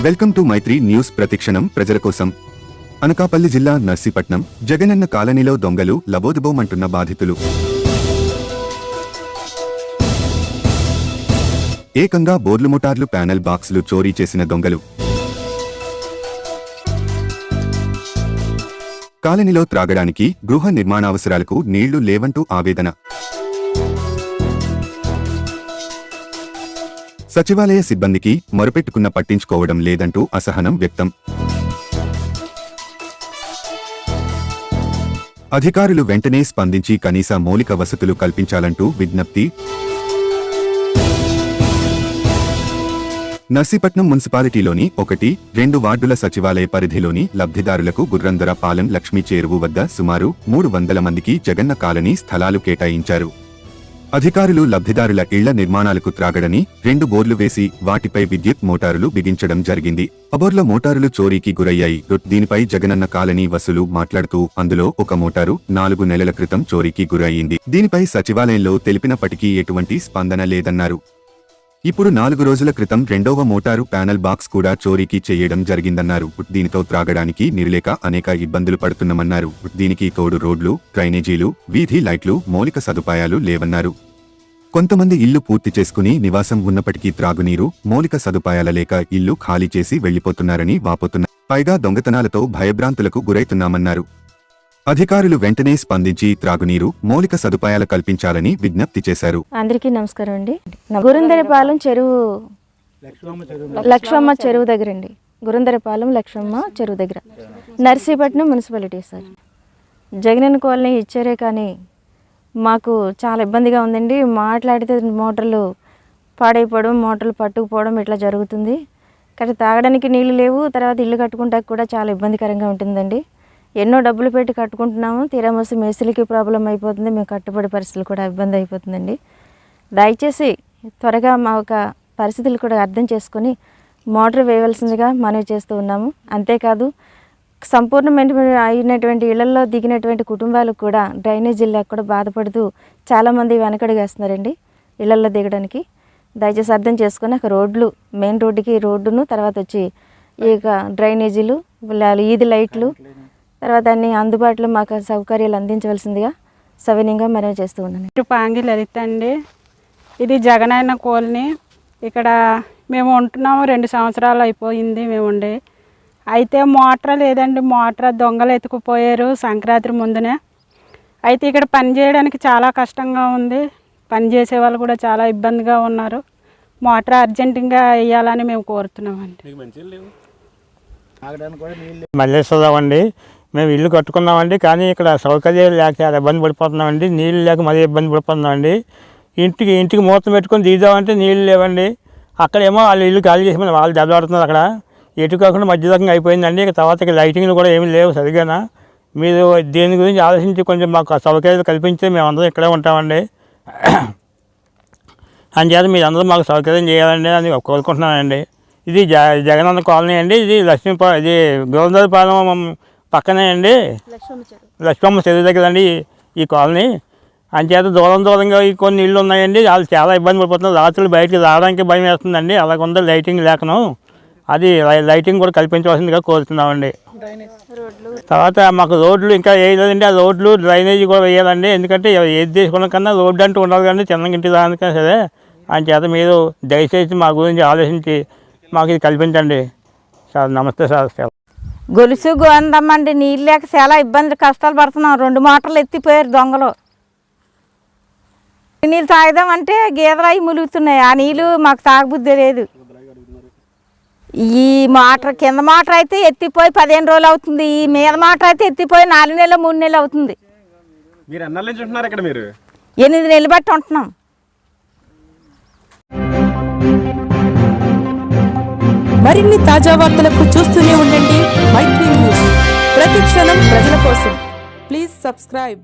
Welcome to Mythri news ప్రతిక్షణం ప్రజల కోసం. అనకాపల్లి జిల్లా నర్సీపట్నం జగనన్న కాలనీలో దొంగలు లబోదిబోమంటున్న బాధితులు. ఏకంగా బోర్లు మోటార్లు ప్యానెల్ బాక్సులు చోరీ చేసిన దొంగలు. కాలనీలో త్రాగడానికి గృహ నిర్మాణావసరాలకు నీళ్లు లేవంటూ ఆవేదన. సచివాలయ సిబ్బందికి మొరపెట్టుకున్న పట్టించుకోవడం లేదంటూ అసహనం వ్యక్తం. అధికారులు వెంటనే స్పందించి కనీస మౌలిక వసతులు కల్పించాలంటూ విజ్ఞప్తి. నర్సీపట్నం మున్సిపాలిటీలోని 1-2 వార్డుల సచివాలయ పరిధిలోని లబ్ధిదారులకు గుర్రందర పాలెం లక్ష్మీ చేరువు వద్ద సుమారు 300 మందికి జగన్న కాలనీ స్థలాలు కేటాయించారు. అధికారులు లబ్ధిదారుల ఇళ్ల నిర్మాణాలకు త్రాగడని 2 బోర్లు వేసి వాటిపై విద్యుత్ మోటారులు బిగించడం జరిగింది. బోర్ల మోటారులు చోరీకి గురయ్యాయి. దీనిపై జగనన్న కాలనీ వసూలు మాట్లాడుతూ అందులో ఒక మోటారు 4 నెలల క్రితం చోరీకి గురయ్యింది. దీనిపై సచివాలయంలో తెలిపినప్పటికీ ఎటువంటి స్పందన లేదన్నారు. ఇప్పుడు 4 రోజుల క్రితం 2వ మోటారు ప్యానెల్ బాక్స్ కూడా చోరీకి చేయడం జరిగిందన్నారు. దీనితో త్రాగడానికి నీరులేక అనేక ఇబ్బందులు పడుతున్నామన్నారు. దీనికి తోడు రోడ్లు, డ్రైనేజీలు, వీధి లైట్లు, మౌలిక సదుపాయాలు లేవన్నారు. కొంతమంది ఇల్లు పూర్తి చేసుకుని నివాసం ఉన్నప్పటికీ త్రాగునీరు, మౌలిక సదుపాయాల లేక ఇల్లు ఖాళీ చేసి వెళ్లిపోతున్నారని వాపోతున్నారు. పైగా దొంగతనాలతో భయభ్రాంతులకు గురైతున్నామన్నారు. అధికారులు వెంటనే స్పందించి త్రాగునీరు, మౌలిక సదుపాయాలు కల్పించాలని విజ్ఞప్తి చేశారు. అందరికీ నమస్కారం అండి. గురందరపాలెం చెరువు లక్ష్మమ్మ చెరువు దగ్గర అండి. గురందరపాలెం లక్ష్మమ్మ చెరువు దగ్గర Narsipatnam municipality sir. Jagananna colony ఇచ్చారే కానీ మాకు చాలా ఇబ్బందిగా ఉందండి. మాట్లాడితే మోటార్లు పాడైపోవడం, మోటార్లు పట్టుకుపోవడం ఇట్లా జరుగుతుంది. కానీ తాగడానికి నీళ్లు లేవు. తర్వాత ఇల్లు కట్టుకుంటాక కూడా చాలా ఇబ్బందికరంగా ఉంటుందండి. ఎన్నో డబ్బులు పెట్టి కట్టుకుంటున్నాము. తీరామోసి మేసులకి ప్రాబ్లం అయిపోతుంది. మేము కట్టుబడి పరిస్థితులు కూడా ఇబ్బంది అయిపోతుందండి. దయచేసి త్వరగా మా ఒక పరిస్థితులు కూడా అర్థం చేసుకొని మోటార్ వేయవలసిందిగా మనవి చేస్తూ ఉన్నాము. అంతేకాదు సంపూర్ణమైన అయినటువంటి ఇళ్లలో దిగినటువంటి కుటుంబాలకు కూడా డ్రైనేజీలకు కూడా బాధపడుతూ చాలామంది వెనకడుగేస్తున్నారండి ఇళ్లలో దిగడానికి. దయచేసి అర్థం చేసుకొని అక్కడ రోడ్లు, మెయిన్ రోడ్డుకి రోడ్డును, తర్వాత వచ్చి ఇక డ్రైనేజీలు, ఈది లైట్లు, తర్వాత అన్ని అందుబాటులో మాకు సౌకర్యాలు అందించవలసిందిగా సవినీయంగా మనవి చేస్తూ ఉన్నాను. పాంగి లలిత అండి. ఇది జగనన్న కాలనీ. ఇక్కడ మేము ఉంటున్నాము. 2 సంవత్సరాలు అయిపోయింది మేము ఉండి. అయితే మోటార్ లేదండి. మోటార్ దొంగలు ఎత్తుకుపోయారు సంక్రాంతి ముందునే. అయితే ఇక్కడ పని చేయడానికి చాలా కష్టంగా ఉంది. పని చేసే వాళ్ళు కూడా చాలా ఇబ్బందిగా ఉన్నారు. మోటార్ అర్జెంటుగా వేయాలని మేము కోరుతున్నామండి. మల్లేశ్వరరావు అండి. మేము ఇల్లు కట్టుకున్నామండి. కానీ ఇక్కడ సౌకర్యాలు లేక చాలా ఇబ్బంది పడిపోతున్నామండి. నీళ్ళు లేక మరీ ఇబ్బంది పడిపోతున్నామండి. ఇంటికి మూతం పెట్టుకొని తీద్దామంటే నీళ్ళు లేవండి. అక్కడేమో వాళ్ళు ఇల్లు ఖాళీ చేసి వాళ్ళు దెబ్బలాడుతున్నారు. అక్కడ ఎటు కాకుండా మధ్యరకంగా అయిపోయిందండి. ఇక తర్వాత ఇక లైటింగ్లు కూడా ఏమీ లేవు సరిగ్గా. మీరు దీని గురించి ఆలోచించి కొంచెం మాకు సౌకర్యాలు కల్పించి మేమందరం ఇక్కడే ఉంటామండి. అందుచేత మీరందరూ మాకు సౌకర్యం చేయాలండి అని కోరుకుంటున్నానండి. ఇది జగనన్న కాలనీ అండి. ఇది ఇది గురందరపాలెం పక్కనే అండి. లక్ష్మమ్మ చెరువు దగ్గర అండి ఈ కాలనీ. అంచేత దూరంగా కొన్ని ఇళ్ళు ఉన్నాయండి. వాళ్ళు చాలా ఇబ్బంది పడిపోతున్నారు. రాత్రులు బయటికి రావడానికి భయం వేస్తుందండి. అలాగుందా లైటింగ్ లేకను. అది లైటింగ్ కూడా కల్పించవలసిందిగా కోరుతున్నామండి. తర్వాత మాకు రోడ్లు ఇంకా వేయలేదండి. ఆ రోడ్లు డ్రైనేజీ కూడా వేయాలండి. ఎందుకంటే ఏది తీసుకున్న కన్నా రోడ్డు అంటూ ఉండాలి కానీ చిన్నగింటి దానికైనా సరే. అంచేత మీరు దయచేసి మా గురించి ఆలోచించి మాకు ఇది కల్పించండి సార్. నమస్తే సార్. గొలుసు గోందమ్మండి. నీళ్ళు లేక చాలా ఇబ్బంది కష్టాలు పడుతున్నాం. 2 మోటార్లు ఎత్తిపోయారు దొంగలు. నీళ్ళు తాగుదామంటే గీదలు అవి ములుగుతున్నాయి. ఆ నీళ్ళు మాకు తాగబుద్ధి లేదు. ఈ మోటార్ కింద మోటార్ అయితే ఎత్తిపోయి 15 రోజులు అవుతుంది. ఈ మీద మోటార్ అయితే ఎత్తిపోయి 4 నెలలు 3 నెలలు అవుతుంది. 8 నెలలు బట్టి ఉంటున్నాం. మరిన్ని తాజా వార్తలకు చూస్తూనే ఉండండి మైత్రి న్యూస్. ప్రతిక్షణం ప్రజల కోసం. Please subscribe.